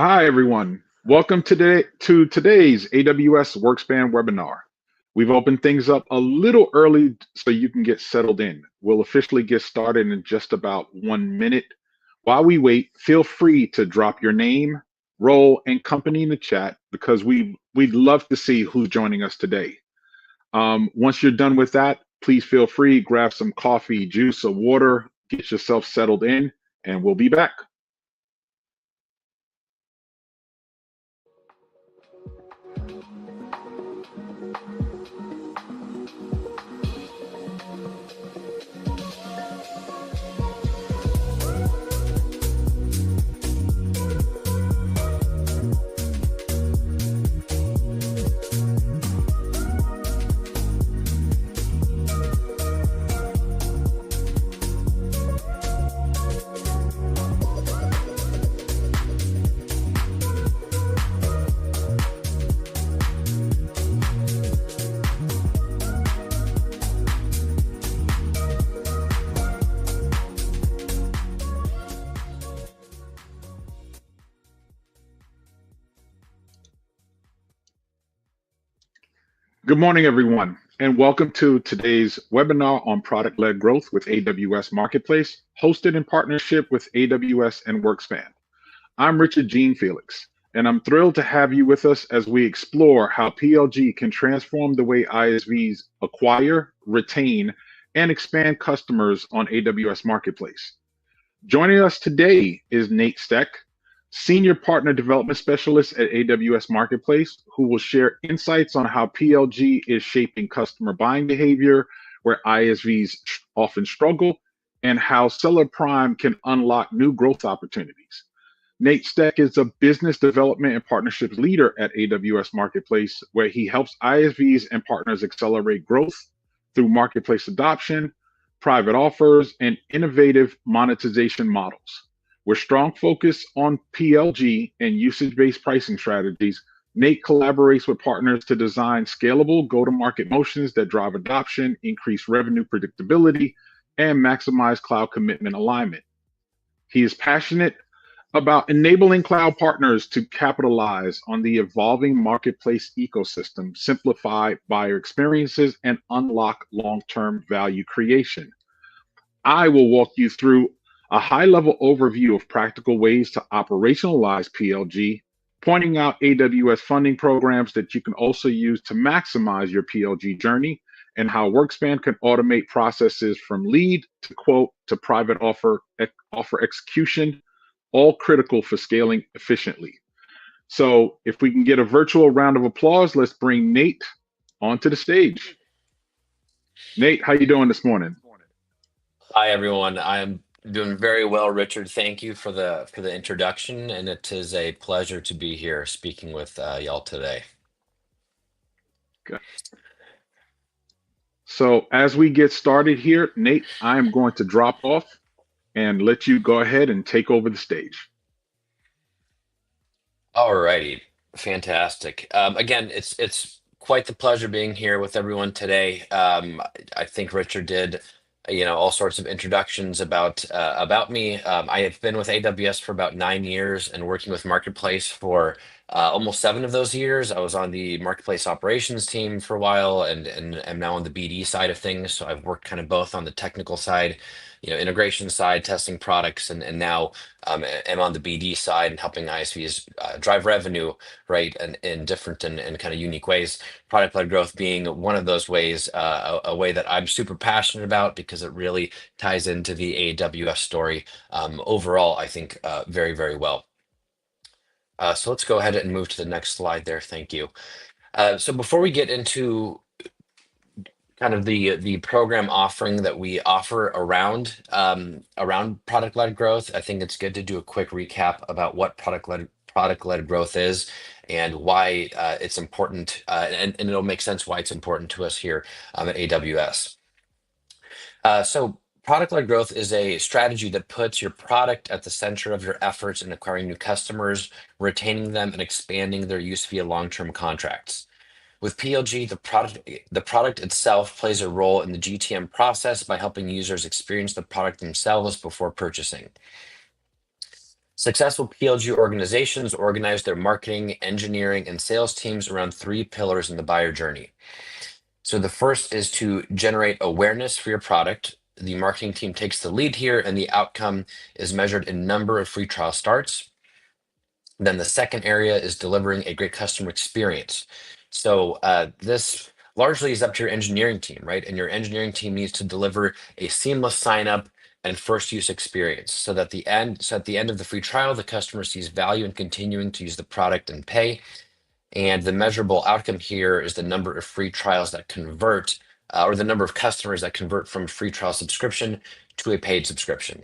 Hi, everyone. Welcome to today's AWS WorkSpan webinar. We've opened things up a little early so you can get settled in. We'll officially get started in just about 1 minute. While we wait, feel free to drop your name, role, and company in the chat because we'd love to see who's joining us today. Once you're done with that, please feel free, grab some coffee, juice, or water, get yourself settled in, and we'll be back. Good morning, everyone, and welcome to today's webinar on product-led growth with AWS Marketplace, hosted in partnership with AWS and WorkSpan. I'm Richard Gene Felix, and I'm thrilled to have you with us as we explore how PLG can transform the way ISVs acquire, retain, and expand customers on AWS Marketplace. Joining us today is Nate Steck, Senior Partner Development Specialist at AWS Marketplace, who will share insights on how PLG is shaping customer buying behavior, where ISVs often struggle, and how Seller Prime can unlock new growth opportunities. Nate Steck is a business development and partnerships leader at AWS Marketplace, where he helps ISVs and partners accelerate growth through marketplace adoption, private offers, and innovative monetization models. With strong focus on PLG and usage-based pricing strategies, Nate collaborates with partners to design scalable go-to-market motions that drive adoption, increase revenue predictability, and maximize cloud commitment alignment. He is passionate about enabling cloud partners to capitalize on the evolving marketplace ecosystem, simplify buyer experiences, and unlock long-term value creation. I will walk you through a high-level overview of practical ways to operationalize PLG, pointing out AWS funding programs that you can also use to maximize your PLG journey, and how WorkSpan can automate processes from lead to quote to private offer execution, all critical for scaling efficiently. So if we can get a virtual round of applause, let's bring Nate onto the stage. Nate, how you doing this morning? Hi, everyone. I'm doing very well, Richard. Thank you for the introduction, and it is a pleasure to be here speaking with y'all today. Okay. So as we get started here, Nate, I am going to drop off and let you go ahead and take over the stage. All righty, fantastic. Again, it's quite the pleasure being here with everyone today. I think Richard did, all sorts of introductions about me. I have been with AWS for about 9 years and working with Marketplace for almost 7 of those years. I was on the Marketplace operations team for a while and am now on the BD side of things. So I've worked kind of both on the technical side, integration side, testing products, and now am on the BD side and helping ISVs drive revenue, right, and in different and kind of unique ways. Product-led growth being one of those ways, a way that I'm super passionate about because it really ties into the AWS story overall, I think, very, very well. So let's go ahead and move to the next slide there. Thank you. So before we get into kind of the program offering that we offer around product-led growth, I think it's good to do a quick recap about what product-led growth is and why it's important, and it'll make sense why it's important to us here at AWS. So product-led growth is a strategy that puts your product at the center of your efforts in acquiring new customers, retaining them, and expanding their use via long-term contracts. With PLG, the product itself plays a role in the GTM process by helping users experience the product themselves before purchasing. Successful PLG organizations organize their marketing, engineering, and sales teams around three pillars in the buyer journey. So the first is to generate awareness for your product. The marketing team takes the lead here, and the outcome is measured in number of free trial starts. Then the second area is delivering a great customer experience. So this largely is up to your engineering team, right? And your engineering team needs to deliver a seamless sign up and first use experience so that at the end of the free trial, the customer sees value in continuing to use the product and pay. And the measurable outcome here is the number of free trials that convert, or the number of customers that convert from free trial subscription to a paid subscription.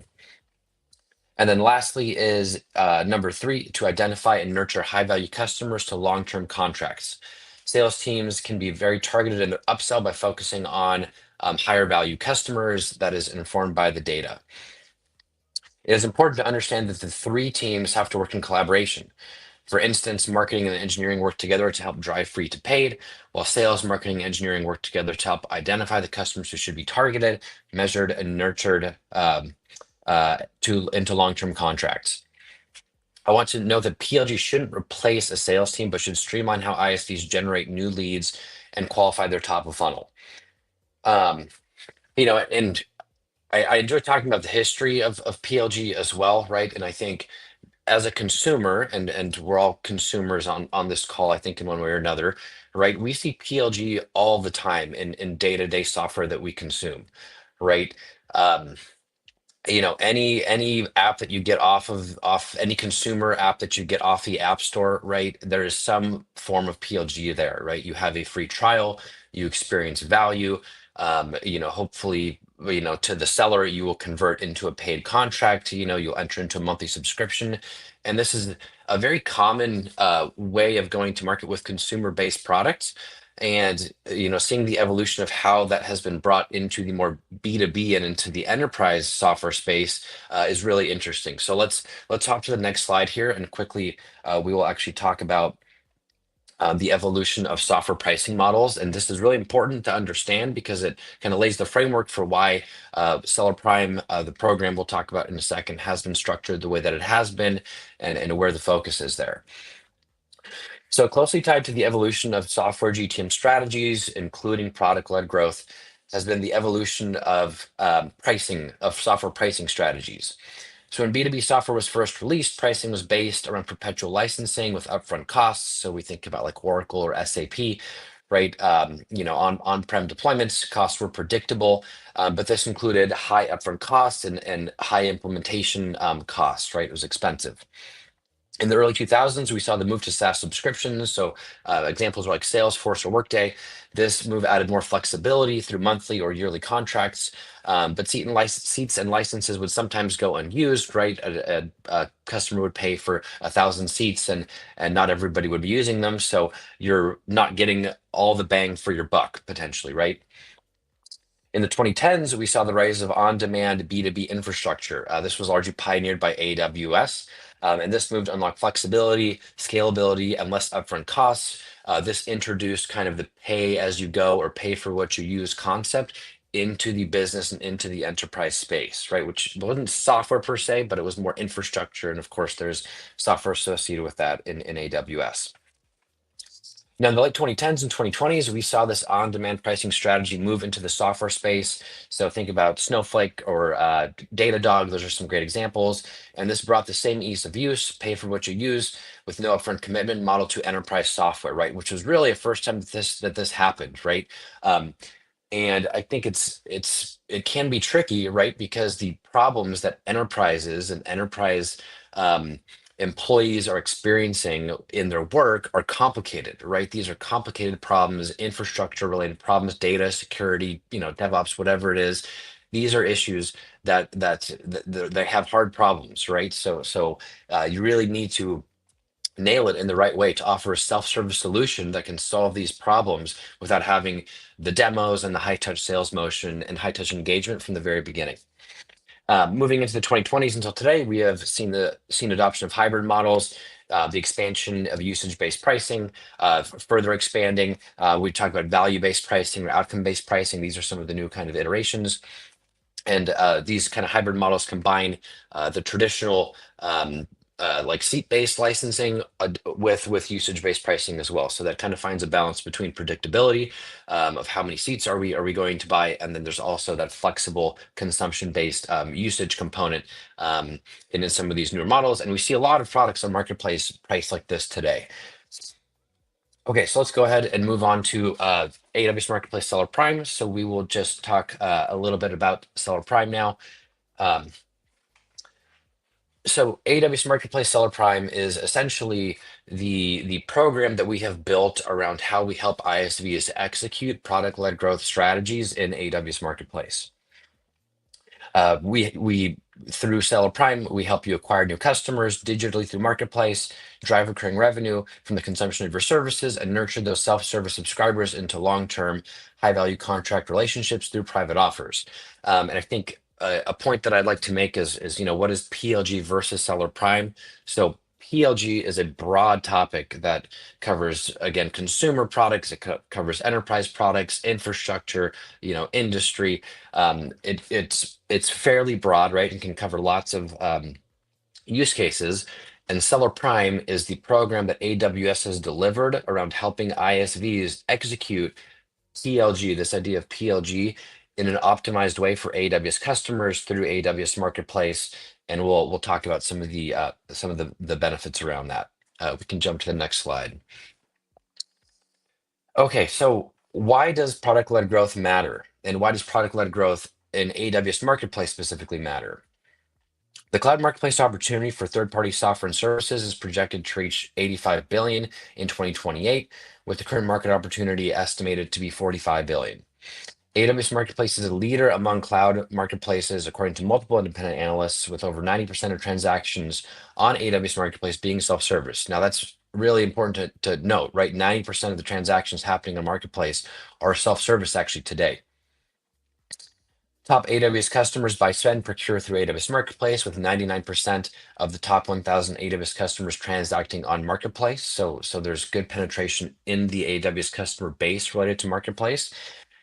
And then lastly is number three, to identify and nurture high value customers to long-term contracts. Sales teams can be very targeted in their upsell by focusing on higher value customers that is informed by the data. It is important to understand that the three teams have to work in collaboration. For instance, marketing and engineering work together to help drive free to paid, while sales, marketing, and engineering work together to help identify the customers who should be targeted, measured, and nurtured into long-term contracts. I want to note that PLG shouldn't replace a sales team, but should streamline how ISVs generate new leads and qualify their top of funnel. And I enjoy talking about the history of PLG as well, right? And I think as a consumer, and we're all consumers on this call, I think in one way or another, right? We see PLG all the time in day-to-day software that we consume, right? Any app that you get off any consumer app that you get off the app store, right, there is some form of PLG there, right? You have a free trial, you experience value, hopefully, to the seller you will convert into a paid contract, you'll enter into a monthly subscription. And this is a very common way of going to market with consumer-based products. And seeing the evolution of how that has been brought into the more B2B and into the enterprise software space is really interesting. So let's hop to the next slide here, and quickly we will actually talk about the evolution of software pricing models. And this is really important to understand because it kind of lays the framework for why Seller Prime, the program we'll talk about in a second, has been structured the way that it has been, and where the focus is there. So closely tied to the evolution of software GTM strategies, including product-led growth, has been the evolution of software pricing strategies. So when B2B software was first released, pricing was based around perpetual licensing with upfront costs. So we think about like Oracle or SAP, right? On-prem deployments, costs were predictable, but this included high upfront costs and high implementation costs, right? It was expensive. In the early 2000s, we saw the move to SaaS subscriptions. So examples were like Salesforce or Workday. This move added more flexibility through monthly or yearly contracts, but seats and licenses would sometimes go unused, right? A customer would pay for 1,000 seats and not everybody would be using them. So you're not getting all the bang for your buck potentially, right? In the 2010s, we saw the rise of on-demand B2B infrastructure. This was largely pioneered by AWS, and this move to unlock flexibility, scalability, and less upfront costs. This introduced kind of the pay as you go or pay for what you use concept into the business and into the enterprise space, right? Which wasn't software per se, but it was more infrastructure. And of course, there's software associated with that in AWS. Now, in the late 2010s and 2020s, we saw this on-demand pricing strategy move into the software space. So think about Snowflake or Datadog. Those are some great examples. And this brought the same ease of use, pay for what you use, with no upfront commitment model to enterprise software, right? Which was really a first time that this happened, right? And I think it can be tricky, right? Because the problems that enterprises and enterprise employees are experiencing in their work are complicated, right? These are complicated problems, infrastructure related problems, data security, DevOps, whatever it is. These are issues that they have hard problems, right? So you really need to nail it in the right way to offer a self-service solution that can solve these problems without having the demos and the high-touch sales motion and high-touch engagement from the very beginning. Moving into the 2020s until today, we have seen adoption of hybrid models, the expansion of usage-based pricing, further expanding. We talk about value-based pricing or outcome-based pricing. These are some of the new kind of iterations. And these kind of hybrid models combine the traditional like seat-based licensing with usage-based pricing as well. So that kind of finds a balance between predictability of how many seats are we going to buy, and then there's also that flexible consumption-based usage component in some of these newer models. And we see a lot of products on Marketplace priced like this today. Okay, so let's go ahead and move on to AWS Marketplace Seller Prime. So we will just talk a little bit about Seller Prime now. Um, so AWS Marketplace Seller Prime is essentially the program that we have built around how we help ISVs execute product-led growth strategies in AWS Marketplace. We through Seller Prime, we help you acquire new customers digitally through Marketplace, drive recurring revenue from the consumption of your services, and nurture those self-service subscribers into long-term, high-value contract relationships through private offers. And I think a point that I'd like to make is what is PLG versus Seller Prime? So PLG is a broad topic that covers, again, consumer products. It covers enterprise products, infrastructure, industry. It's fairly broad, right, and can cover lots of use cases. And Seller Prime is the program that AWS has delivered around helping ISVs execute PLG, this idea of PLG, in an optimized way for AWS customers through AWS Marketplace. And we'll talk about some of the benefits around that. We can jump to the next slide. Okay, so why does product-led growth matter? And why does product-led growth in AWS Marketplace specifically matter? The cloud marketplace opportunity for third-party software and services is projected to reach 85 billion in 2028, with the current market opportunity estimated to be 45 billion. AWS Marketplace is a leader among cloud marketplaces, according to multiple independent analysts, with over 90% of transactions on AWS Marketplace being self-service. Now, that's really important to note, right? 90% of the transactions happening on Marketplace are self-service actually today. Top AWS customers by spend procure through AWS Marketplace, with 99% of the top 1,000 AWS customers transacting on Marketplace. So there's good penetration in the AWS customer base related to Marketplace.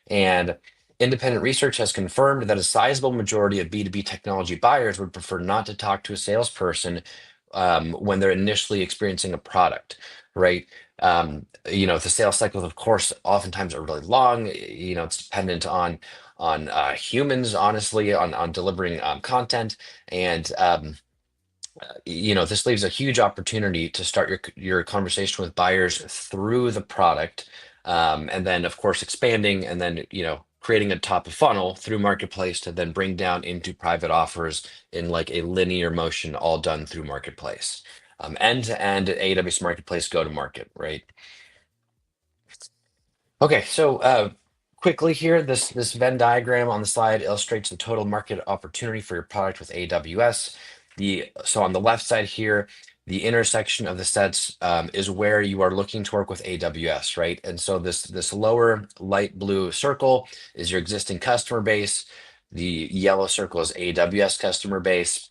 And independent research has confirmed that a sizable majority of B2B technology buyers would prefer not to talk to a salesperson when they're initially experiencing a product, right? The sales cycles, of course, oftentimes are really long. It's dependent on humans, honestly, on delivering content. And this leaves a huge opportunity to start your conversation with buyers through the product, and then of course expanding, and then creating a top of funnel through Marketplace to then bring down into private offers in like a linear motion, all done through Marketplace. End to end AWS Marketplace go to market, right? Okay, so quickly here, this Venn diagram on the slide illustrates the total market opportunity for your product with AWS. So on the left side here, the intersection of the sets is where you are looking to work with AWS, right? And so this lower light blue circle is your existing customer base. The yellow circle is AWS customer base.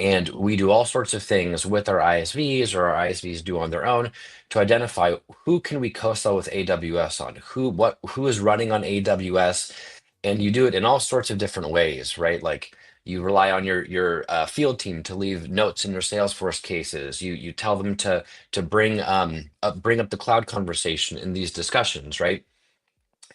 And we do all sorts of things with our ISVs, or our ISVs do on their own, to identify who can we co-sell with AWS on, who is running on AWS. And you do it in all sorts of different ways, right? Like you rely on your field team to leave notes in your Salesforce cases. You tell them to bring up the cloud conversation in these discussions, right?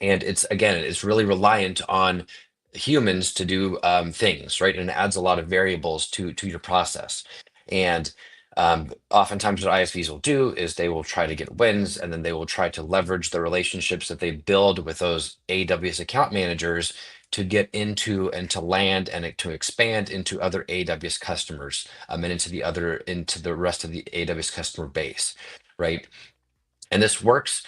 And it's really reliant on humans to do things, right? And it adds a lot of variables to your process. And oftentimes what ISVs will do is they will try to get wins, and then they will try to leverage the relationships that they build with those AWS account managers to get into and to land and to expand into other AWS customers, and into the rest of the AWS customer base, right? And this works.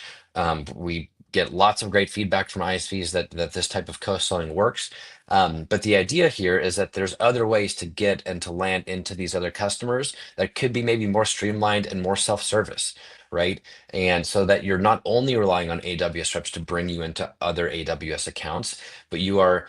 We get lots of great feedback from ISVs that this type of co-selling works. But the idea here is that there's other ways to get and to land into these other customers that could be maybe more streamlined and more self-service, right? And so that you're not only relying on AWS reps to bring you into other AWS accounts, but you're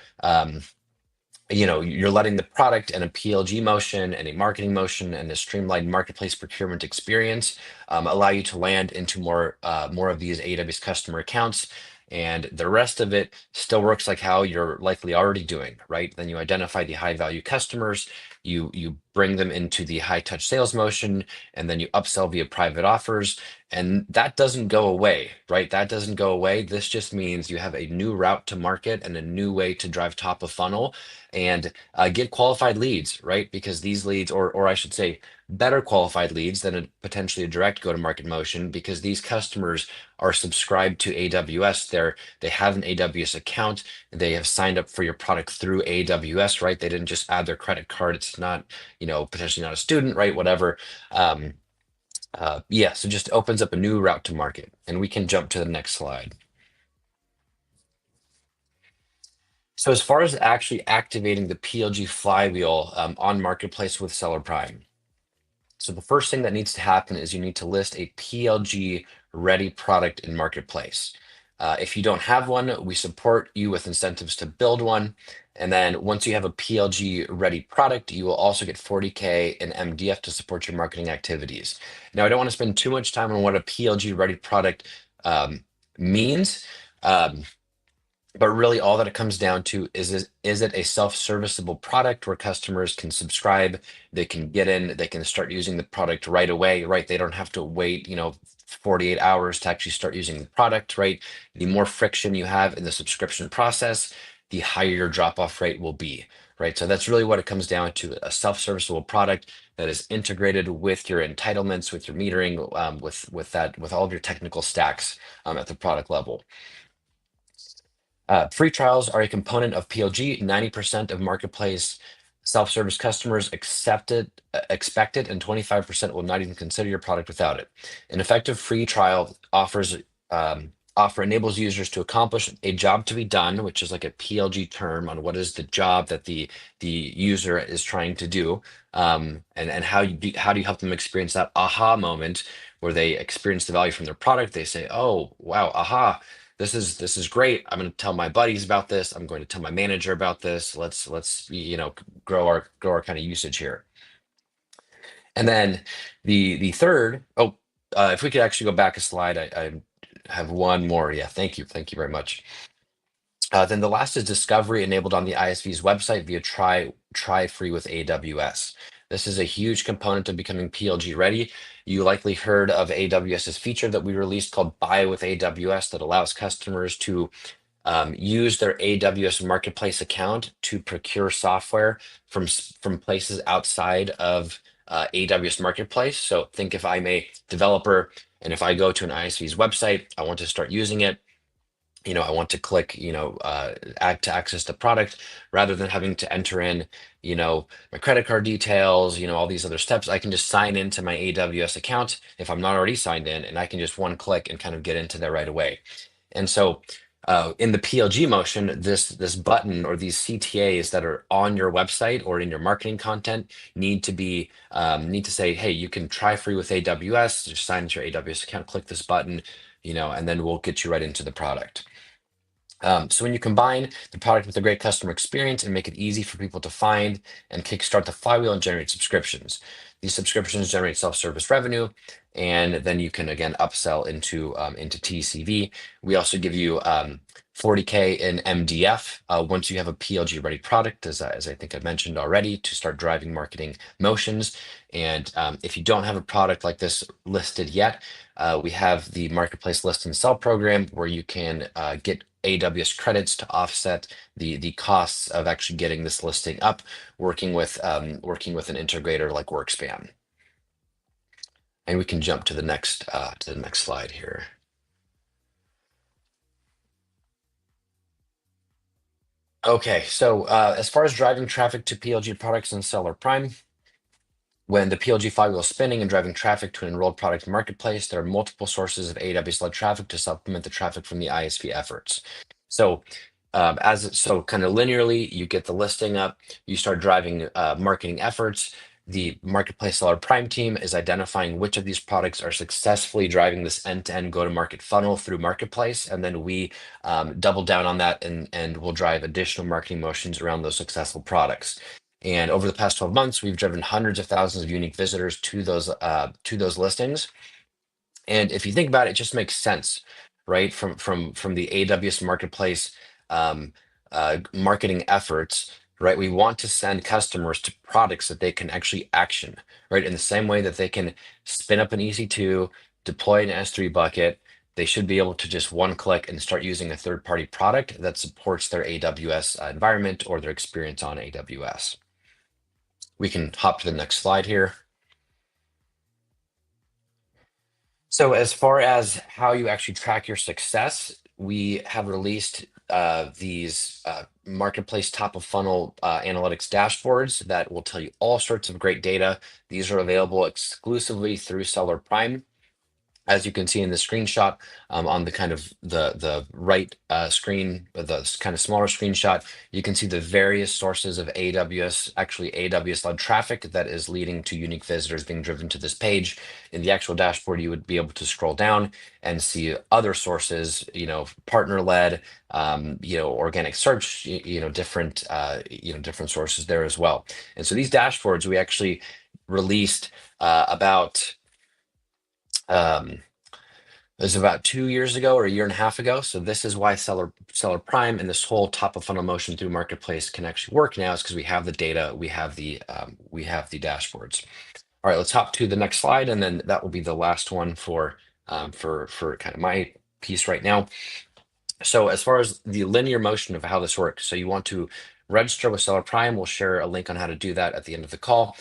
letting the product and a PLG motion and a marketing motion and a streamlined marketplace procurement experience allow you to land into more of these AWS customer accounts. And the rest of it still works like how you're likely already doing, right? Then you identify the high value customers, you bring them into the high touch sales motion, and then you upsell via private offers. And that doesn't go away, right? That doesn't go away. This just means you have a new route to market and a new way to drive top of funnel and get qualified leads, right? Because these leads, or I should say, better qualified leads than potentially a direct go-to-market motion, because these customers are subscribed to AWS. They have an AWS account. They have signed up for your product through AWS, right? They didn't just add their credit card. It's not, potentially not a student, right? Whatever. Yeah, so just opens up a new route to market. And we can jump to the next slide. So as far as actually activating the PLG flywheel on Marketplace with Seller Prime. So the first thing that needs to happen is you need to list a PLG ready product in Marketplace. If you don't have one, we support you with incentives to build one. And then once you have a PLG ready product, you will also get 40K in MDF to support your marketing activities. Now, I don't want to spend too much time on what a PLG ready product means. But really, all that it comes down to is it a self-serviceable product where customers can subscribe, they can get in, they can start using the product right away, right? They don't have to wait, 48 hours to actually start using the product, right? The more friction you have in the subscription process, the higher your drop-off rate will be, right? So that's really what it comes down to, a self-serviceable product that is integrated with your entitlements, with your metering, with all of your technical stacks at the product level. Free trials are a component of PLG. 90% of marketplace self-service customers expect it, and 25% will not even consider your product without it. An effective free trial offer enables users to accomplish a job to be done, which is like a PLG term on what is the job that the user is trying to do, and how do you help them experience that aha moment where they experience the value from their product? They say, "Oh, wow, aha! This is great. I'm going to tell my buddies about this. I'm going to tell my manager about this. Let's grow our kind of usage here." And then the third, if we could actually go back a slide, I have one more. Yeah, thank you very much. Then the last is discovery enabled on the ISV's website via try free with AWS. This is a huge component of becoming PLG ready. You likely heard of AWS's feature that we released called Buy with AWS that allows customers to use their AWS Marketplace account to procure software from places outside of AWS Marketplace. So think if I'm a developer and if I go to an ISV's website, I want to start using it. I want to click, add to access the product rather than having to enter in, my credit card details, all these other steps. I can just sign into my AWS account if I'm not already signed in, and I can just one click and kind of get into there right away. And so in the PLG motion, this button or these CTAs that are on your website or in your marketing content need to say, hey, you can try free with AWS, just sign into your AWS account, click this button, and then we'll get you right into the product. So when you combine the product with a great customer experience and make it easy for people to find and kickstart the flywheel and generate subscriptions, these subscriptions generate self-service revenue, and then you can again upsell into TCV. We also give you 40K in MDF once you have a PLG ready product, as I think I mentioned already, to start driving marketing motions. And if you don't have a product like this listed yet, we have the Marketplace List and Sell program where you can get AWS credits to offset the costs of actually getting this listing up, working with an integrator like WorkSpan. And we can jump to the next slide here. Okay, so as far as driving traffic to PLG products and Seller Prime, when the PLG flywheel is spinning and driving traffic to an enrolled product marketplace, there are multiple sources of AWS-led traffic to supplement the traffic from the ISV efforts. So kind of linearly, you get the listing up, you start driving marketing efforts. The Marketplace Seller Prime team is identifying which of these products are successfully driving this end-to-end go-to-market funnel through Marketplace, and then we double down on that and we'll drive additional marketing motions around those successful products. And over the past 12 months, we've driven hundreds of thousands of unique visitors to those listings. And if you think about it, it just makes sense, right, from the AWS Marketplace marketing efforts, right? We want to send customers to products that they can actually action, right? In the same way that they can spin up an EC2, deploy an S3 bucket, they should be able to just one click and start using a third-party product that supports their AWS environment or their experience on AWS. We can hop to the next slide here. So as far as how you actually track your success, we have released these marketplace top of funnel analytics dashboards that will tell you all sorts of great data. These are available exclusively through Seller Prime. As you can see in the screenshot on the kind of the right screen, the kind of smaller screenshot, you can see the various sources of AWS, actually AWS-led traffic that is leading to unique visitors being driven to this page. In the actual dashboard, you would be able to scroll down and see other sources, partner-led, organic search, different sources there as well. And so these dashboards we actually released about it was about 2 years ago or a year and a half ago. So this is why Seller Prime and this whole top of funnel motion through Marketplace can actually work now, is because we have the data, we have the dashboards. All right, let's hop to the next slide, and then that will be the last one for kind of my piece right now. So as far as the linear motion of how this works, so you want to register with Seller Prime. We'll share a link on how to do that at the end of the call.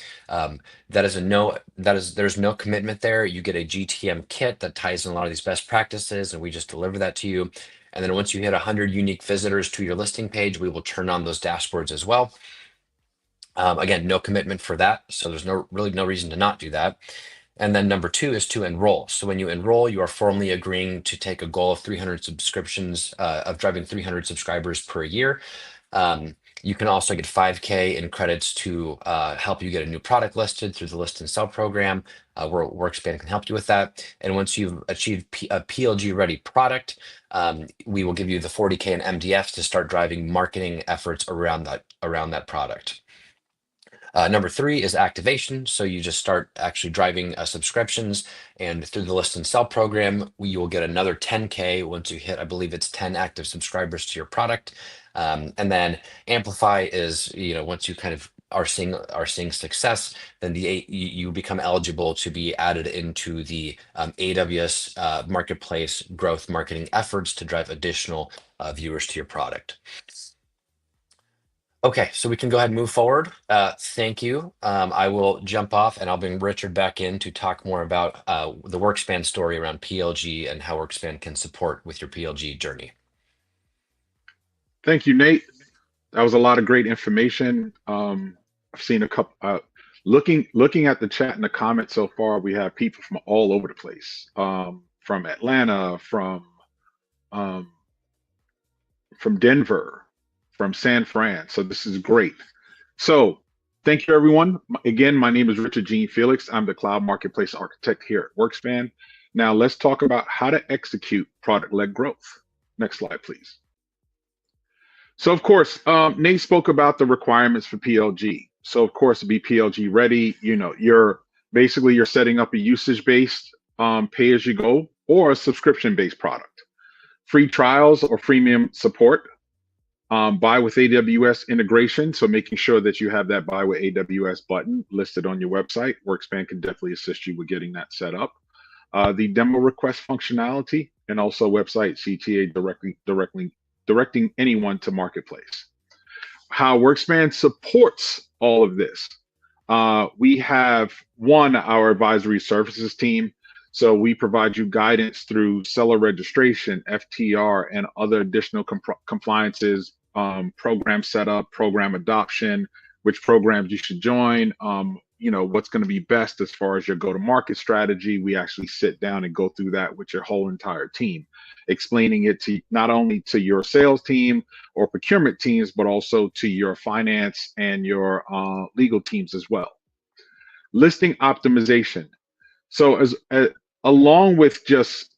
There's no commitment there. You get a GTM kit that ties in a lot of these best practices, and we just deliver that to you. And then once you hit 100 unique visitors to your listing page, we will turn on those dashboards as well. Again, no commitment for that, so there's really no reason to not do that. And then number 2 is to enroll. So when you enroll, you are formally agreeing to take a goal of 300 subscriptions, of driving 300 subscribers per year. You can also get 5K in credits to help you get a new product listed through the List and Sell program, where WorkSpan can help you with that. And once you've achieved a PLG-ready product, we will give you the 40K in MDFs to start driving marketing efforts around that product. Number 3 is activation. So you just start actually driving subscriptions, and through the List and Sell program, you will get another 10K once you hit, I believe it's 10 active subscribers to your product. And then Amplify is, once you kind of are seeing success, then you become eligible to be added into the AWS Marketplace growth marketing efforts to drive additional viewers to your product. Okay, so we can go ahead and move forward. Thank you. I will jump off and I'll bring Richard back in to talk more about the WorkSpan story around PLG and how WorkSpan can support with your PLG journey. Thank you, Nate. That was a lot of great information. I've seen a couple, looking at the chat and the comments so far, we have people from all over the place, from Atlanta, from Denver, from San Fran. So this is great. So thank you, everyone. Again, my name is Richard Gene Felix. I'm the Cloud Marketplace Architect here at WorkSpan. Now let's talk about how to execute product-led growth. Next slide, please. So of course, Nate spoke about the requirements for PLG. So of course, to be PLG ready, you're setting up a usage-based pay-as-you-go or a subscription-based product. Free trials or freemium support. Buy with AWS integration, so making sure that you have that buy with AWS button listed on your website. WorkSpan can definitely assist you with getting that set up. The demo request functionality, and also website CTA directing anyone to Marketplace. How WorkSpan supports all of this. We have our advisory services team. So we provide you guidance through seller registration, FTR, and other additional compliances, program setup, program adoption, which programs you should join, what's going to be best as far as your go-to-market strategy. We actually sit down and go through that with your whole entire team, explaining it to not only to your sales team or procurement teams, but also to your finance and your legal teams as well. Listing optimization. So along with just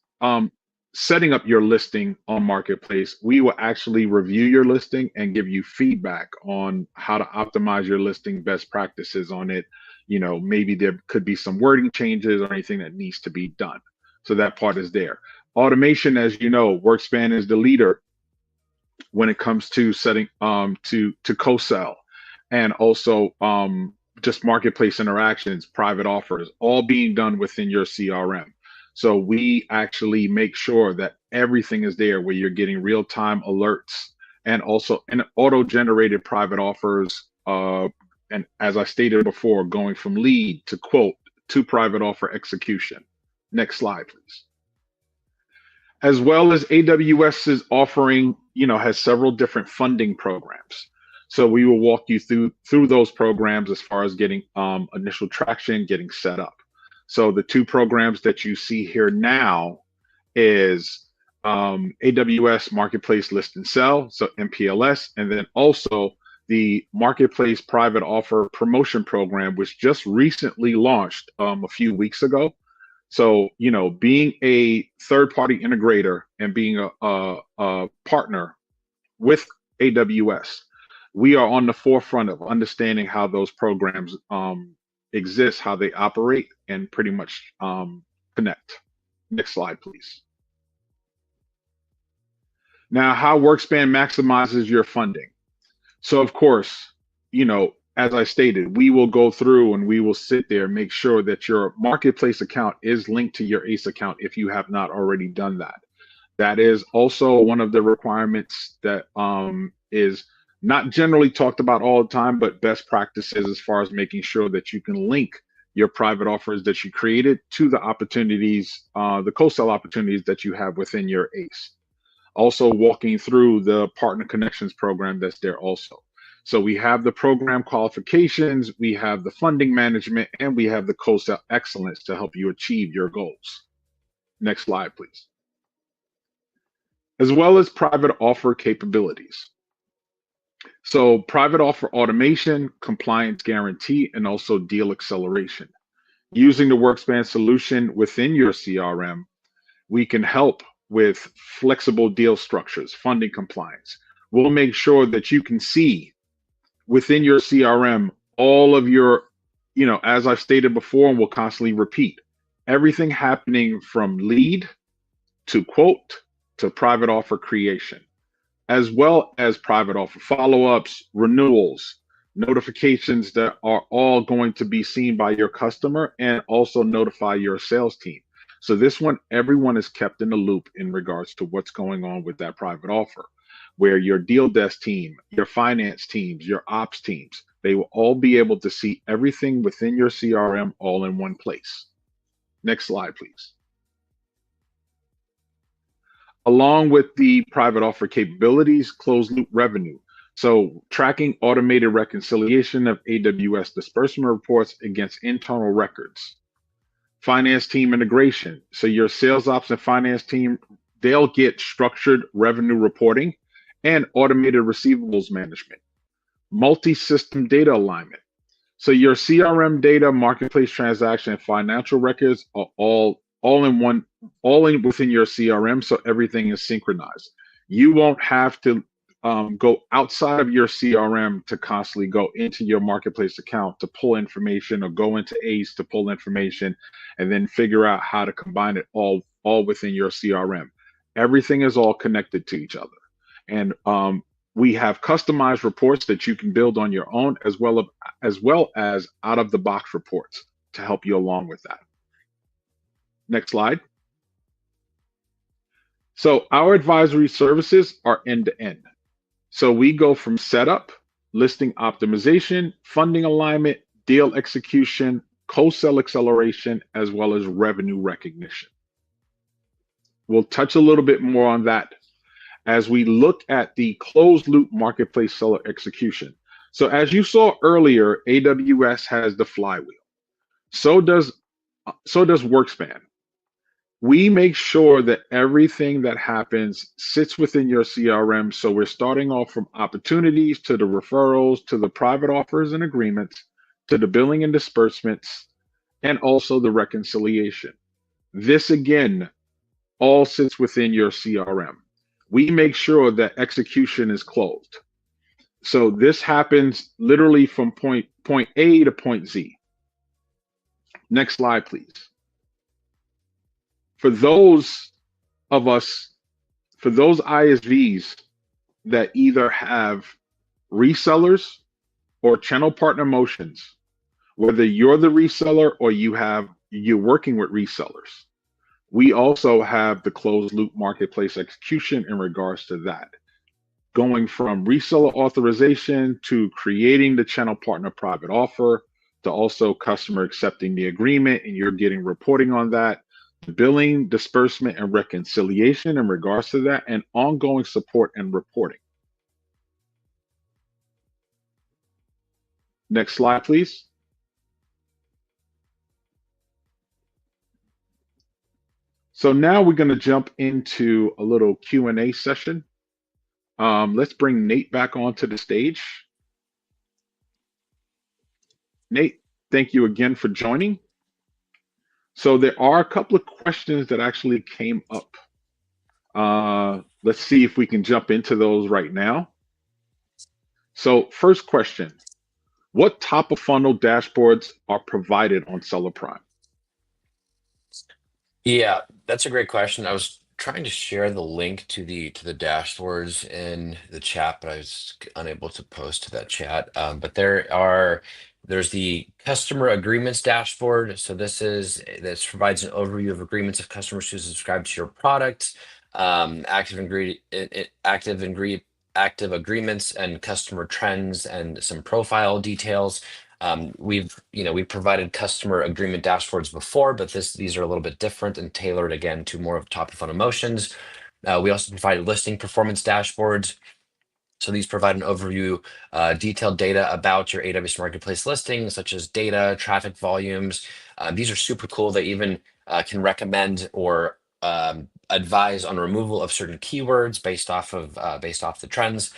setting up your listing on Marketplace, we will actually review your listing and give you feedback on how to optimize your listing, best practices on it. Maybe there could be some wording changes or anything that needs to be done. So that part is there. Automation, as you know, WorkSpan is the leader when it comes to setting to co-sell, and also just marketplace interactions, private offers, all being done within your CRM. So we actually make sure that everything is there where you're getting real-time alerts, and also an auto-generated private offers. And as I stated before, going from lead to quote to private offer execution. Next slide, please. As well as AWS is offering, has several different funding programs. So we will walk you through those programs as far as getting initial traction, getting set up. So the two programs that you see here now is AWS Marketplace List and Sell, so MPLS, and then also the Marketplace Private Offer Promotion Program, which just recently launched a few weeks ago. So, being a third-party integrator and being a partner with AWS, we are on the forefront of understanding how those programs exist, how they operate, and pretty much connect. Next slide, please. Now, how WorkSpan maximizes your funding. So, of course, as I stated, we will go through and we will sit there and make sure that your marketplace account is linked to your ACE account if you have not already done that. That is also one of the requirements that is not generally talked about all the time, but best practices as far as making sure that you can link your private offers that you created to the opportunities, the co-sell opportunities that you have within your ACE. Also walking through the partner connections program that's there also. So we have the program qualifications, we have the funding management, and we have the co-sell excellence to help you achieve your goals. Next slide, please. As well as private offer capabilities. So private offer automation, compliance guarantee, and also deal acceleration. Using the WorkSpan solution within your CRM, we can help with flexible deal structures, funding compliance. We'll make sure that you can see within your CRM all of your, as I've stated before and will constantly repeat, everything happening from lead to quote to private offer creation, as well as private offer follow-ups, renewals, notifications that are all going to be seen by your customer and also notify your sales team. So this one, everyone is kept in the loop in regards to what's going on with that private offer, where your deal desk team, your finance teams, your ops teams, they will all be able to see everything within your CRM all in one place. Next slide, please. Along with the private offer capabilities, closed loop revenue. So tracking automated reconciliation of AWS disbursement reports against internal records. Finance team integration. So your sales ops and finance team, they'll get structured revenue reporting and automated receivables management. Multi-system data alignment. So your CRM data, marketplace transaction, and financial records are all in within your CRM, so everything is synchronized. You won't have to go outside of your CRM to constantly go into your marketplace account to pull information, or go into ACE to pull information and then figure out how to combine it all within your CRM. Everything is all connected to each other. And we have customized reports that you can build on your own, as well as out of the box reports to help you along with that. Next slide. So our advisory services are end to end. So we go from setup, listing optimization, funding alignment, deal execution, co-sell acceleration, as well as revenue recognition. We'll touch a little bit more on that as we look at the closed loop marketplace seller execution. So as you saw earlier, AWS has the flywheel. So does WorkSpan. We make sure that everything that happens sits within your CRM. So we're starting off from opportunities to the referrals, to the private offers and agreements, to the billing and disbursements, and also the reconciliation. This again, all sits within your CRM. We make sure that execution is closed. So this happens literally from point A to point Z. Next slide, please. For those of us, for those ISVs that either have resellers or channel partner motions, whether you're the reseller or you're working with resellers, we also have the closed loop marketplace execution in regards to that. Going from reseller authorization to creating the channel partner private offer to also customer accepting the agreement and you're getting reporting on that, billing, disbursement, and reconciliation in regards to that, and ongoing support and reporting. Next slide, please. So now we're going to jump into a little Q&A session. Let's bring Nate back onto the stage. Nate, thank you again for joining. So there are a couple of questions that actually came up. Let's see if we can jump into those right now. So first question, what top of funnel dashboards are provided on Seller Prime? Yeah, that's a great question. I was trying to share the link to the dashboards in the chat, but I was unable to post to that chat. But there's the customer agreements dashboard. So this provides an overview of agreements of customers who subscribe to your product, active agreements and customer trends and some profile details. We've provided customer agreement dashboards before, but these are a little bit different and tailored again to more of top of funnel motions. We also provide listing performance dashboards. So these provide an overview, detailed data about your AWS Marketplace listings, such as data, traffic volumes. These are super cool. They even can recommend or advise on removal of certain keywords based off the trends.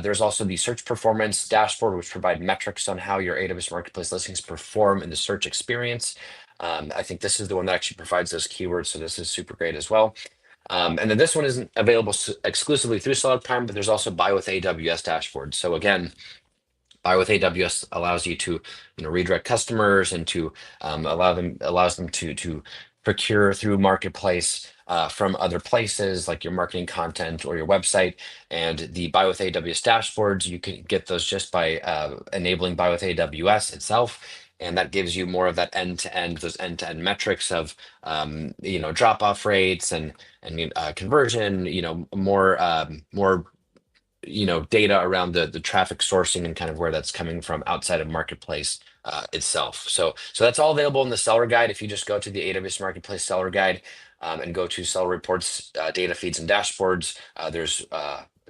There's also the search performance dashboard, which provide metrics on how your AWS Marketplace listings perform in the search experience. I think this is the one that actually provides those keywords, so this is super great as well. And then this one isn't available exclusively through Seller Prime, but there's also Buy with AWS dashboard. So again, Buy with AWS allows you to redirect customers and to allows them to procure through Marketplace from other places like your marketing content or your website. And the Buy with AWS dashboards, you can get those just by enabling Buy with AWS itself. And that gives you more of that those end-to-end metrics of drop-off rates and conversion, more data around the traffic sourcing and kind of where that's coming from outside of Marketplace itself. So that's all available in the seller guide. If you just go to the AWS Marketplace seller guide and go to seller reports, data feeds and dashboards,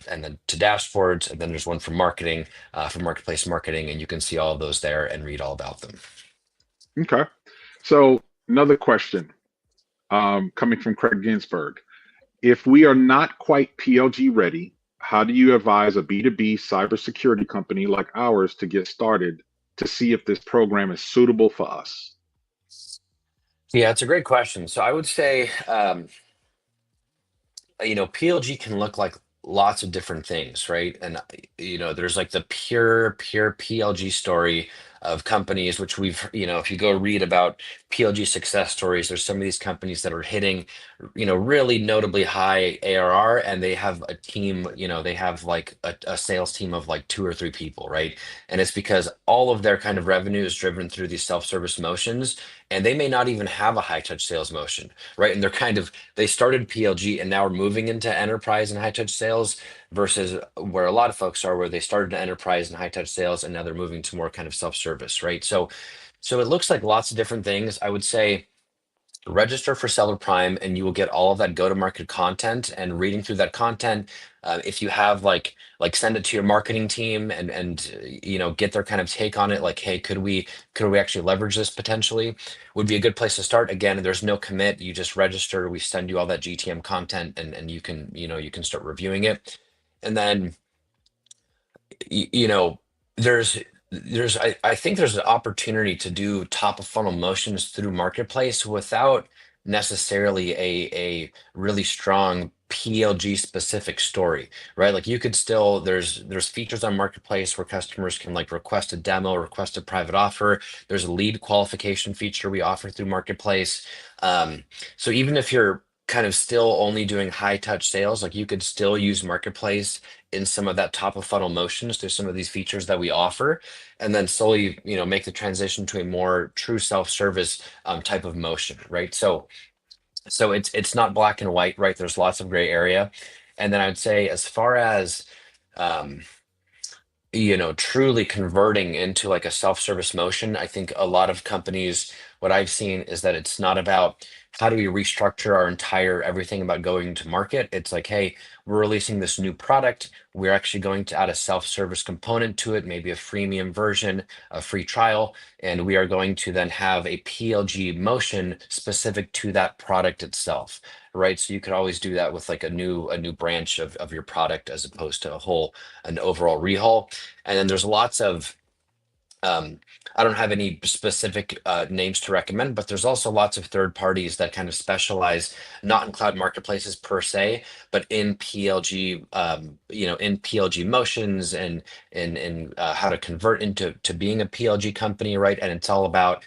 and then to dashboards, and then there's one for marketing, for Marketplace marketing, and you can see all of those there and read all about them. Okay. So another question coming from Craig Ginsberg. If we are not quite PLG ready, how do you advise a B2B cybersecurity company like ours to get started to see if this program is suitable for us? Yeah, it's a great question. So I would say, PLG can look like lots of different things, right? And there's like the pure PLG story of companies, which if you go read about PLG success stories, there's some of these companies that are hitting, really notably high ARR, and they have a team, they have like a sales team of like 2 or 3 people, right? And it's because all of their kind of revenue is driven through these self-service motions, and they may not even have a high touch sales motion, right? And they started PLG and now are moving into enterprise and high touch sales versus where a lot of folks are, where they started in enterprise and high touch sales and now they're moving to more kind of self-service, right? So it looks like lots of different things. I would say register for Seller Prime and you will get all of that go-to-market content, and reading through that content, if you have like send it to your marketing team and get their kind of take on it, like, hey, could we actually leverage this potentially, would be a good place to start. Again, there's no commit, you just register, we send you all that GTM content, and you can start reviewing it. And then I think there's an opportunity to do top of funnel motions through Marketplace without necessarily a really strong PLG specific story, right? Like you could still, there's features on Marketplace where customers can like request a demo, request a private offer. There's a lead qualification feature we offer through Marketplace. So even if you're kind of still only doing high touch sales, like you could still use Marketplace in some of that top of funnel motions through some of these features that we offer, and then slowly, make the transition to a more true self-service type of motion, right? So it's not black and white, right? There's lots of gray area. And then I'd say as far as um, truly converting into like a self-service motion, I think a lot of companies, what I've seen is that it's not about how do we restructure our entire everything about going to market. It's like, hey, we're releasing this new product. We're actually going to add a self-service component to it, maybe a freemium version, a free trial, and we are going to then have a PLG motion specific to that product itself. Right. So you could always do that with like a new branch of your product as opposed to an overall rehaul. And then there's lots of, um, I don't have any specific names to recommend, but there's also lots of third parties that kind of specialize not in cloud marketplaces per se, but in PLG, in PLG motions and in how to convert into being a PLG company, right? And it's all about,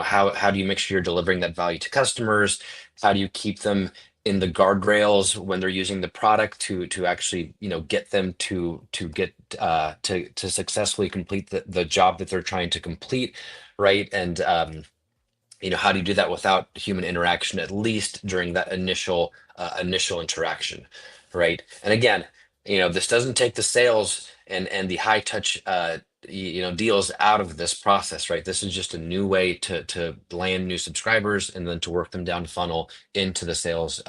how do you make sure you're delivering that value to customers? How do you keep them in the guardrails when they're using the product to actually get them to get to successfully complete the job that they're trying to complete, right? And how do you do that without human interaction, at least during that initial interaction, right? And again, this doesn't take the sales and the high touch deals out of this process, right? This is just a new way to land new subscribers and then to work them down funnel into the sales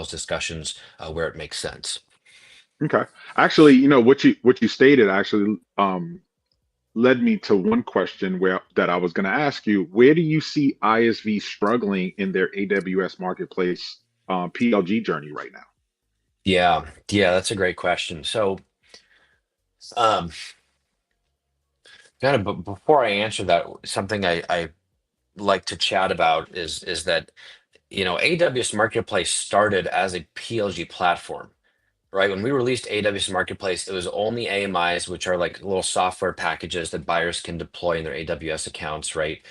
discussions where it makes sense. Okay. Actually, what you stated actually led me to one question where that I was going to ask you. Where do you see ISV struggling in their AWS Marketplace PLG journey right now? Yeah, that's a great question. So, um, kind of before I answer that, something I like to chat about is that AWS Marketplace started as a PLG platform, right? When we released AWS Marketplace, it was only AMIs, which are like little software packages that buyers can deploy in their AWS accounts, right?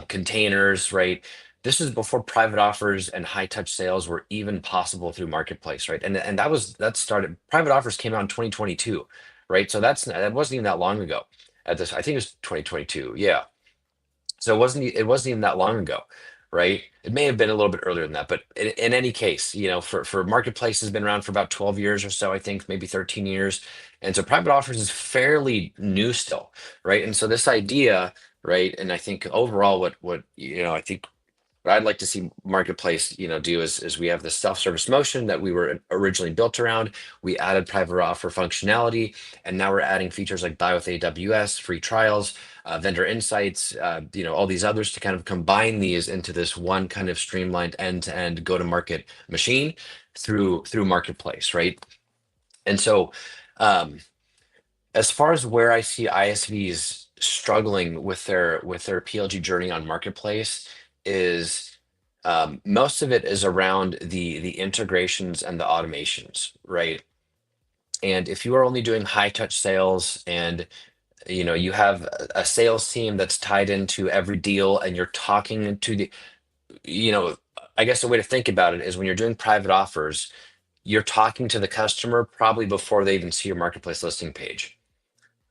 Containers, right? This is before private offers and high touch sales were even possible through Marketplace, right? And that started. Private offers came out in 2022, right? So that wasn't even that long ago. At this, I think it was 2022. Yeah. So it wasn't even that long ago, right? It may have been a little bit earlier than that, but in any case, for Marketplace has been around for about 12 years or so, I think maybe 13 years. And so private offers is fairly new still, right? And so this idea, right? And I think overall what I think what I'd like to see Marketplace, do is we have the self-service motion that we were originally built around. We added private offer functionality, and now we're adding features like buy with AWS, free trials, vendor insights, all these others to kind of combine these into this one kind of streamlined end-to-end go-to-market machine through Marketplace, right? And so, um, as far as where I see ISVs struggling with their PLG journey on Marketplace is most of it is around the integrations and the automations, right? And if you are only doing high touch sales and you have a sales team that's tied into every deal and you're talking to you know, I guess the way to think about it is when you're doing private offers, you're talking to the customer probably before they even see your marketplace listing page,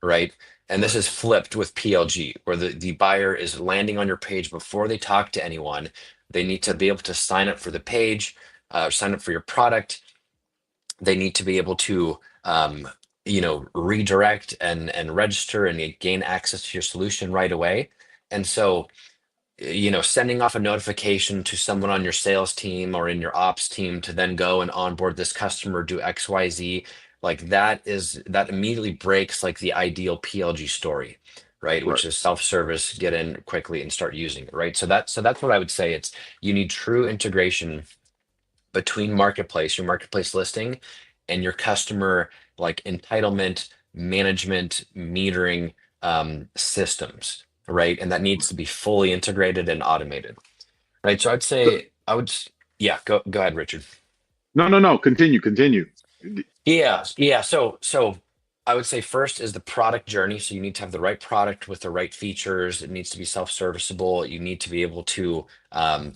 right? And this Right. is flipped with PLG, where the buyer is landing on your page before they talk to anyone. They need to be able to sign up for the page, sign up for your product. They need to be able to, redirect and register and gain access to your solution right away. And so, sending off a notification to someone on your sales team or in your ops team to then go and onboard this customer, do XYZ, like that immediately breaks like the ideal PLG story, right? Right. Which is self-service, get in quickly and start using it, right? So that's what I would say. It's you need true integration between marketplace, your marketplace listing, and your customer like entitlement management metering systems, right? And that needs to be fully integrated and automated, right? So I'd So, say yeah, go ahead, Richard. no, no, no. Continue, continue. Yeah. So I would say first is the product journey. So you need to have the right product with the right features. It needs to be self-serviceable. You need to be able to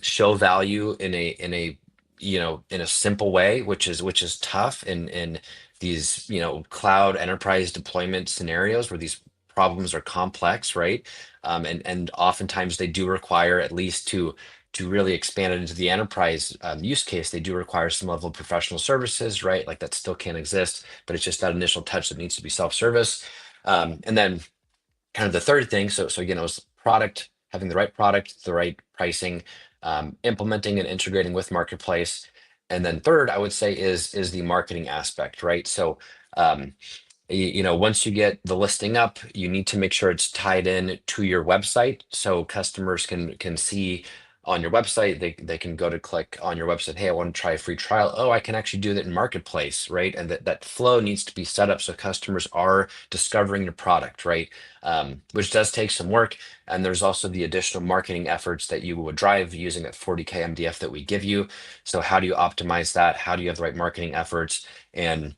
show value in a in a simple way, which is tough in these, cloud enterprise deployment scenarios where these problems are complex, right? And oftentimes they do require, at least to really expand it into the enterprise use case, they do require some level of professional services, right? Like that still can't exist, but it's just that initial touch that needs to be self-service. And then kind of the third thing, so again, it was product, having the right product, the right pricing, implementing and integrating with marketplace. And then third, I would say is the marketing aspect, right? So once you get the listing up, you need to make sure it's tied in to your website so customers can see on your website. They can go to click on your website, hey, I want to try a free trial. Oh, I can actually do that in marketplace, right? And that flow needs to be set up so customers are discovering your product, right? Which does take some work. And there's also the additional marketing efforts that you would drive using that 40K MDF that we give you. So how do you optimize that? How do you have the right marketing efforts? And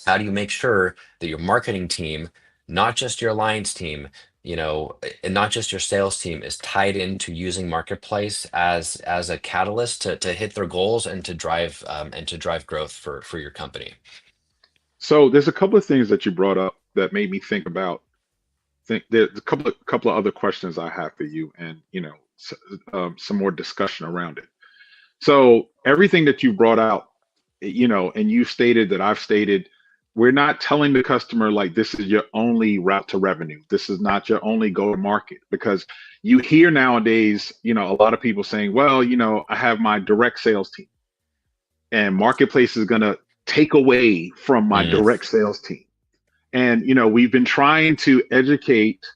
how do you make sure that your marketing team, not just your alliance team, and not just your sales team, is tied into using marketplace as a catalyst to hit their goals and to drive growth for your company? So there's a couple of things that you brought up that made me think about. Think there's a couple of other questions I have for you, and some more discussion around it. So everything that you brought out, and you stated that I've stated, we're not telling the customer like this is your only route to revenue. This is not your only go to market, because you hear nowadays, a lot of people saying, well, I have my direct sales team and marketplace is going to take away from my Mm, direct sales team. And, we've been trying to educate,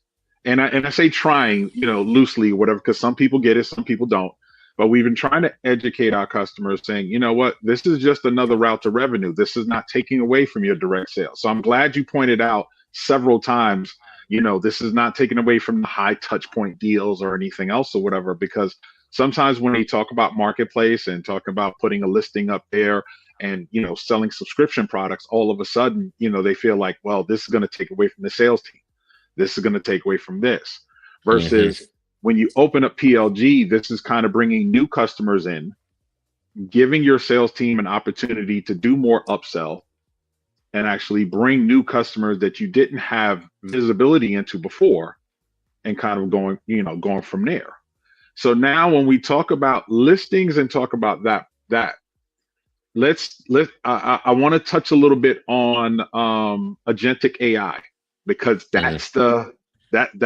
and I say trying, loosely, whatever, because some people get it, some people don't. But we've been trying to educate our customers saying, you know what, this is just another route to revenue. This is not taking away from your direct sales. So I'm glad you pointed out several times, this is not taking away from the high touch point deals or anything else or whatever, because sometimes when you talk about marketplace and talk about putting a listing up there and selling subscription products, all of a sudden they feel like, well, this is going to take away from the sales team, this is going to take away from this, mhm. versus when you open up PLG, this is kind of bringing new customers in, giving your sales team an opportunity to do more upsell and actually bring new customers that you didn't have visibility into before, and kind of going from there. So now when we talk about listings and talk about that I want to touch a little bit on agentic AI, because Mm, that's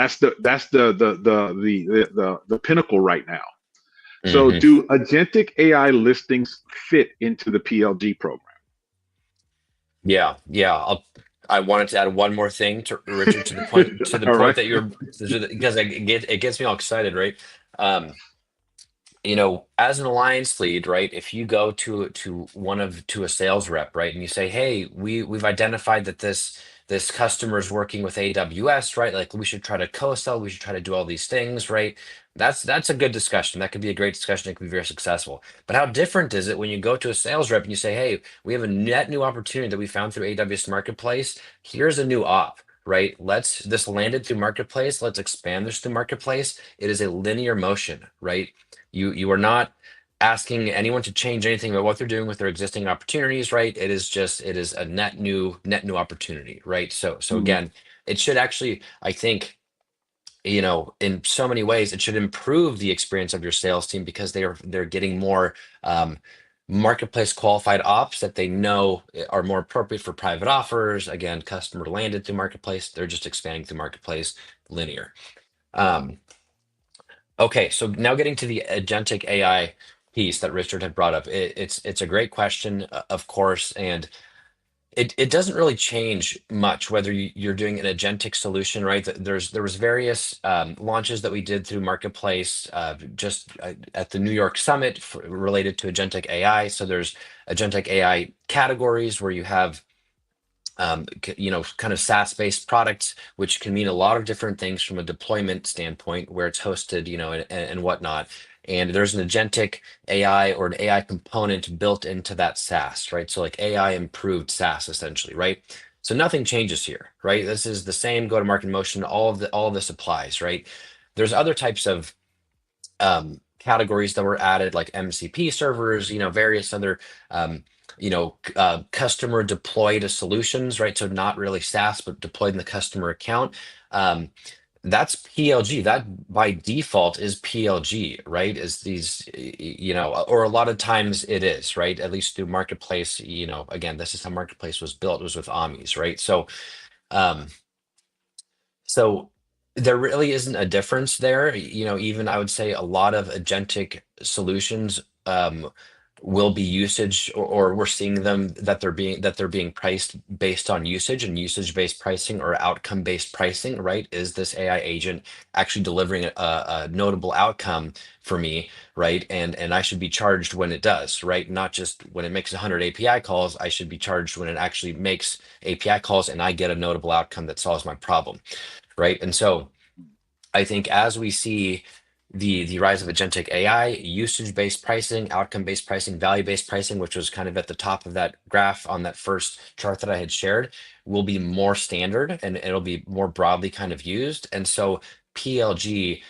the pinnacle right now. So mhm. do agentic AI listings fit into the PLG program? Yeah, yeah. I wanted to add one more thing to Richard, to the All point right. that you're, because it gets me all excited, right? Um, as an alliance lead, right, if you go to a sales rep, right, and you say, hey, we've identified that this customer is working with AWS, right? Like we should try to co-sell, we should try to do all these things, right? That's a good discussion. That could be a great discussion. It could be very successful. But how different is it when you go to a sales rep and you say, hey, we have a net new opportunity that we found through AWS Marketplace. Here's a new op. Right? This landed through Marketplace. Let's expand this through Marketplace. It is a linear motion, right? You are not asking anyone to change anything about what they're doing with their existing opportunities, right? It is a net new opportunity, right? So Mhm. again, it should actually, I think, in so many ways, it should improve the experience of your sales team because they're getting more marketplace qualified ops that they know are more appropriate for private offers. Again, customer landed through marketplace, they're just expanding through marketplace linear. Um, Okay, so now getting to the agentic AI piece that Richard had brought up, it's a great question, of course, and it doesn't really change much whether you're doing an agentic solution, right? There was various launches that we did through Marketplace just at the New York Summit related to agentic AI. So there's agentic AI categories where you have kind of SaaS-based products, which can mean a lot of different things from a deployment standpoint, where it's hosted, and whatnot. And there's an agentic AI or an AI component built into that SaaS, right? So like AI improved SaaS essentially, right? So nothing changes here, right? This is the same go-to-market motion. All of this applies, right? There's other types of categories that were added, like MCP servers, various other customer deployed solutions, right? So not really SaaS, but deployed in the customer account. Um, that's PLG. That by default is PLG, right? Is these, or a lot of times it is, right? At least through Marketplace, again, this is how Marketplace was built, was with Omnis, right? Um, so there really isn't a difference there. Even I would say a lot of agentic solutions will be usage, or we're seeing them that they're being priced based on usage, and usage-based pricing or outcome-based pricing, right? Is this AI agent actually delivering a notable outcome for me, right? And I should be charged when it does, right? Not just when it makes 100 API calls. I should be charged when it actually makes API calls and I get a notable outcome that solves my problem, right? And so I think as we see the rise of agentic AI, usage-based pricing, outcome-based pricing, value-based pricing, which was kind of at the top of that graph on that first chart that I had shared, will be more standard and it'll be more broadly kind of used. And so PLG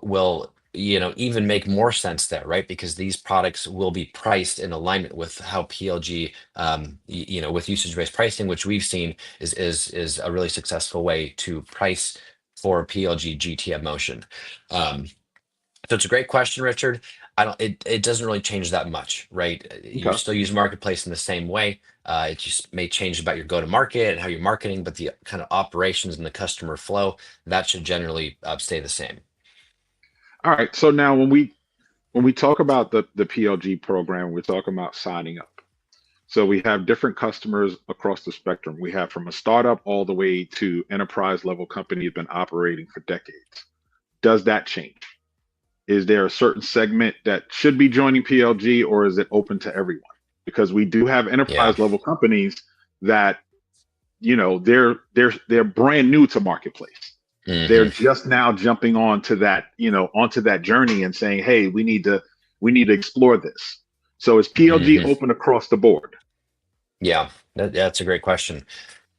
will even make more sense there, right? Because these products will be priced in alignment with how PLG, with usage-based pricing, which we've seen is a really successful way to price for PLG GTM motion. Um, so it's a great question, Richard. I don't. It doesn't really change that much, right? You Okay. still use Marketplace in the same way. It just may change about your go-to-market and how you're marketing, but the kind of operations and the customer flow, that should generally stay the same. All right. So now when we talk about the PLG program, we're talking about signing up. So we have different customers across the spectrum. We have from a startup all the way to enterprise level company has been operating for decades. Does that change? Is there a certain segment that should be joining PLG, or is it open to everyone? Because we do have Yeah. enterprise level companies that, they're brand new to marketplace. They're Hmm. just now jumping onto that journey and saying, hey, we need to explore this. So is PLG Hmm. open across the board? Yeah, that's a great question.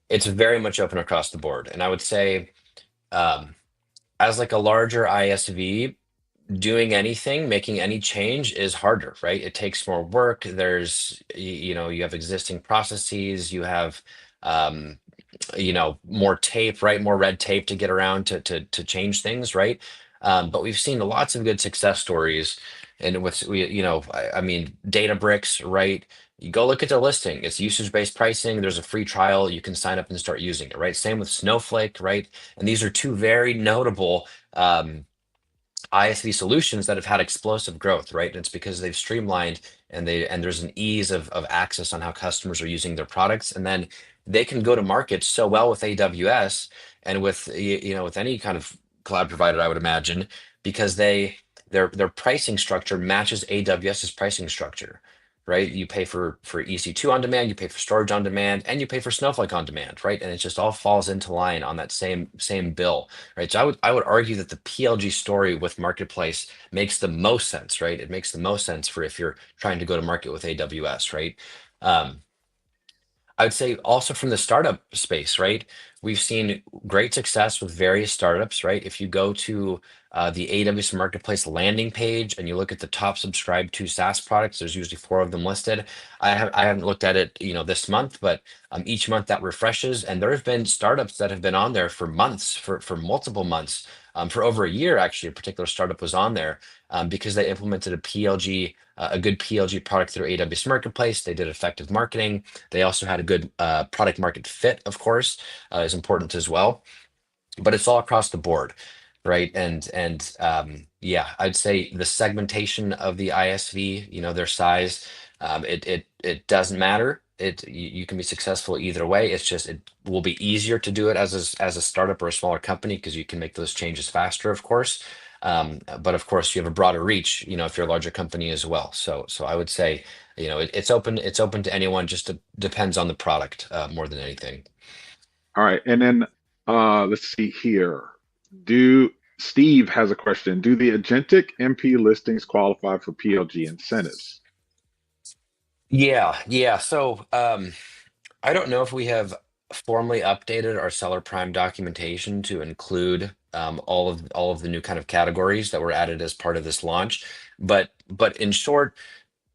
It's very much open across the board, and I would say, um, as like a larger ISV, doing anything, making any change is harder, right? It takes more work. You have existing processes, you have, um, more tape, right? More red tape to get around to change things, right? But we've seen lots of good success stories, and I mean, Databricks, right? You go look at their listing. It's usage-based pricing. There's a free trial. You can sign up and start using it, right? Same with Snowflake, right? And these are two very notable ISV solutions that have had explosive growth, right? And it's because they've streamlined, and there's an ease of access on how customers are using their products. And then they can go to market so well with AWS and with any kind of cloud provider, I would imagine, because their pricing structure matches AWS's pricing structure. Right, you pay for EC2 on demand, you pay for storage on demand, and you pay for Snowflake on demand, right? And it just all falls into line on that same bill, right? So I would argue that the PLG story with Marketplace makes the most sense, right? It makes the most sense for if you're trying to go to market with AWS, right? Um, I would say also from the startup space, right? We've seen great success with various startups, right? If you go to the AWS Marketplace landing page and you look at the top subscribed to SaaS products, there's usually four of them listed. I haven't looked at it, this month, but each month that refreshes, and there have been startups that have been on there for months, for multiple months, for over a year. Actually, a particular startup was on there because they implemented a good PLG product through AWS Marketplace. They did effective marketing. They also had a good product market fit, of course, is important as well. But it's all across the board, right? And yeah, I'd say the segmentation of the ISV, their size, it doesn't matter. You can be successful either way. It's just it will be easier to do it as a startup or a smaller company because you can make those changes faster, of course. But of course, you have a broader reach, if you're a larger company as well. So I would say, it's open to anyone. Just depends on the product more than anything. All right. And then let's see here. Do Steve has a question. Do the agentic MP listings qualify for PLG incentives? Yeah, yeah. So I don't know if we have formally updated our seller prime documentation to include all of the new kind of categories that were added as part of this launch. But in short,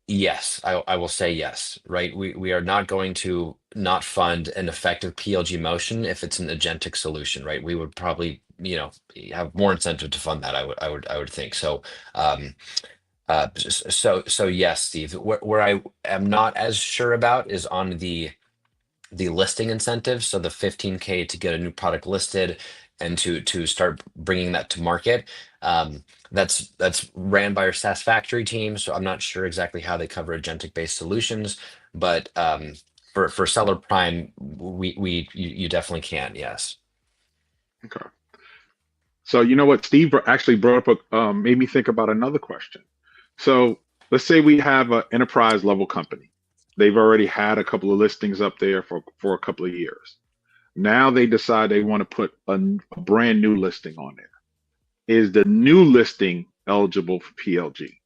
yes, I will say yes, right? We are not going to not fund an effective PLG motion if it's an agentic solution, right? We would probably, have more incentive to fund that. I would think so. Um, so yes, Steve. Where I am not as sure about is on the listing incentives. So the 15K to get a new product listed and to start bringing that to market. That's ran by our SaaS factory team. So I'm not sure exactly how they cover agentic based solutions, but for Seller Prime, you definitely can. Yes. Okay. So you know what, Steve actually brought up made me think about another question. So let's say we have an enterprise level company. They've already had a couple of listings up there for a couple of years. Now they decide they want to put a brand new listing on there. Is the new listing eligible for PLG?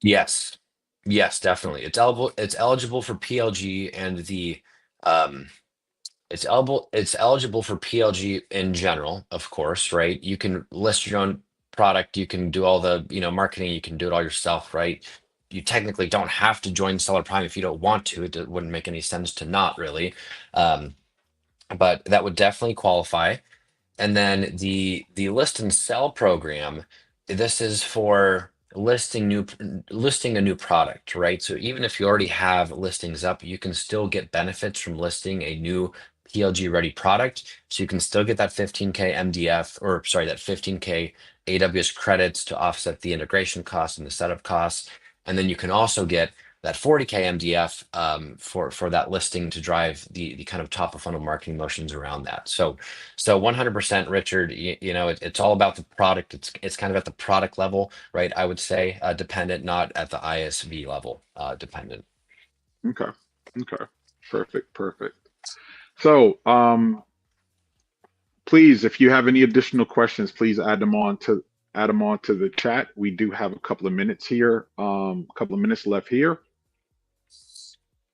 Yes. Yes, definitely. It's eligible for PLG and um it's eligible for PLG in general, of course, right? You can list your own product, you can do all the, marketing, you can do it all yourself, right? You technically don't have to join Seller Prime if you don't want to. Wouldn't make any sense to not really. Um, but that would definitely qualify. And then the list and sell program, this is for listing a new product, right? So even if you already have listings up, you can still get benefits from listing a new PLG ready product. So you can still get that 15K MDF, or sorry, that 15K AWS credits to offset the integration costs and the setup costs. And then you can also get that 40K MDF for that listing to drive the kind of top of funnel marketing motions around that. So 100%, Richard, it's all about the product. It's kind of at the product level, right? I would say dependent, not at the ISV level, dependent. Okay. Okay. Perfect. Perfect. So please, if you have any additional questions, please add them on to the chat. We do have a couple of minutes here, a couple of minutes left here.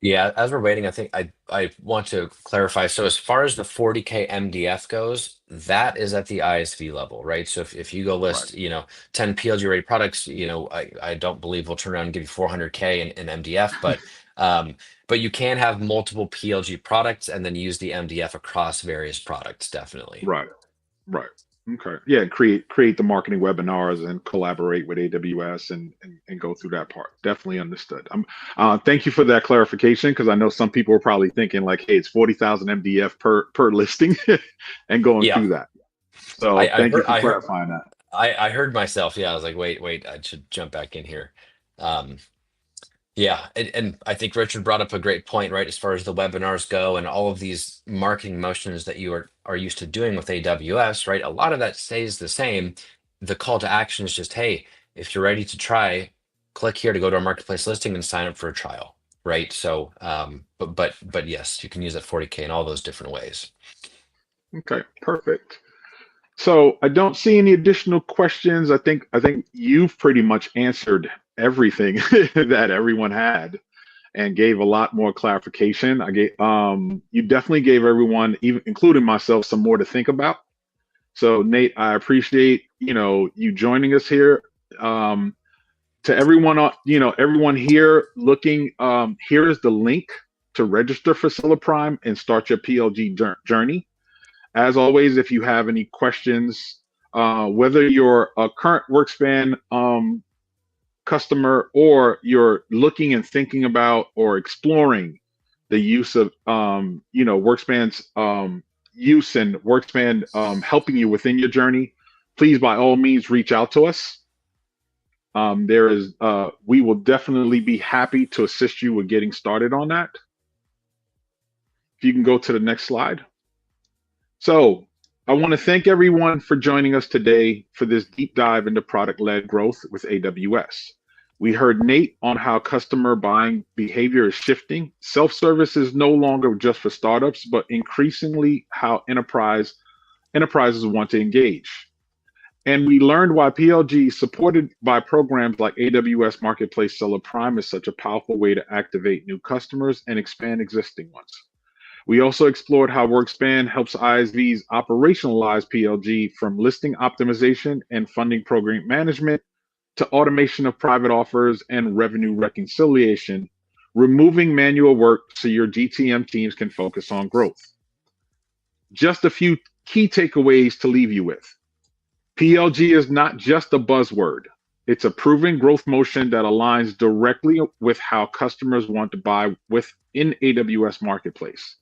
Yeah, as we're waiting, I think I want to clarify. So as far as the 40K MDF goes, that is at the ISV level, right? So if you go Right. list, 10 PLG ready products, I don't believe we'll turn around and give you 400K in MDF, but you can have multiple PLG products and then use the MDF across various products, definitely. Right. Right. Okay. Yeah. Create the marketing webinars and collaborate with AWS and go through that part. Definitely understood. Thank you for that clarification because I know some people are probably thinking like, hey, it's 40,000 MDF per listing and going Yeah, through that. So I thank you heard for I heard clarifying that. I heard myself. Yeah, I was like, wait, I should jump back in here. Um, Yeah, and I think Richard brought up a great point, right? As far as the webinars go and all of these marketing motions that you are used to doing with AWS, right? A lot of that stays the same. The call to action is just, hey, if you're ready to try, click here to go to our marketplace listing and sign up for a trial, right? So, but yes, you can use that 40K in all those different ways. Okay. Perfect. So I don't see any additional questions. I think you've pretty much answered everything that everyone had and gave a lot more clarification. You definitely gave everyone, even including myself, some more to think about. So Nate, I appreciate you joining us here. To everyone, everyone here looking, here is the link to register for Seller Prime and start your PLG journey. As always, if you have any questions, whether you're a current WorkSpan customer or you're looking and thinking about or exploring the use of WorkSpan's use and WorkSpan helping you within your journey, please by all means reach out to us. We will definitely be happy to assist you with getting started on that. If you can go to the next slide. So I want to thank everyone for joining us today for this deep dive into product-led growth with AWS. We heard Nate on how customer buying behavior is shifting. Self-service is no longer just for startups, but increasingly how enterprises want to engage. And we learned why PLG, supported by programs like AWS Marketplace Seller Prime, is such a powerful way to activate new customers and expand existing ones. We also explored how WorkSpan helps ISVs operationalize PLG, from listing optimization and funding program management to automation of private offers and revenue reconciliation, removing manual work so your GTM teams can focus on growth. Just a few key takeaways to leave you with. PLG is not just a buzzword. It's a proven growth motion that aligns directly with how customers want to buy within AWS Marketplace.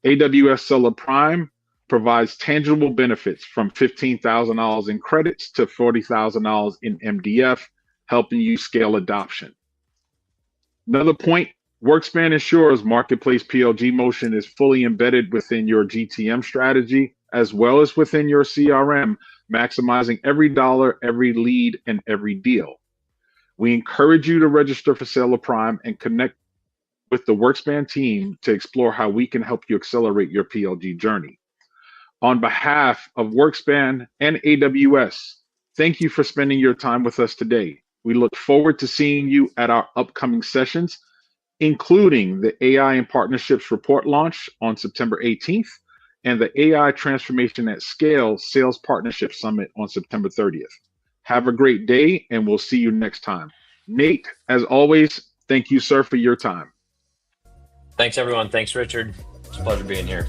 AWS Seller Prime provides tangible benefits, from $15,000 in credits to $40,000 in MDF, helping you scale adoption. Another point, WorkSpan ensures Marketplace PLG motion is fully embedded within your GTM strategy, as well as within your CRM, maximizing every dollar, every lead, and every deal. We encourage you to register for Seller Prime and connect with the WorkSpan team to explore how we can help you accelerate your PLG journey. On behalf of WorkSpan and AWS, thank you for spending your time with us today. We look forward to seeing you at our upcoming sessions, including the AI and Partnerships Report launch on September 18th and the AI Transformation at Scale Sales Partnership Summit on September 30th. Have a great day, and we'll see you next time. Nate, as always, thank you, sir, for your time. Thanks, everyone. Thanks, Richard. It's a pleasure being here.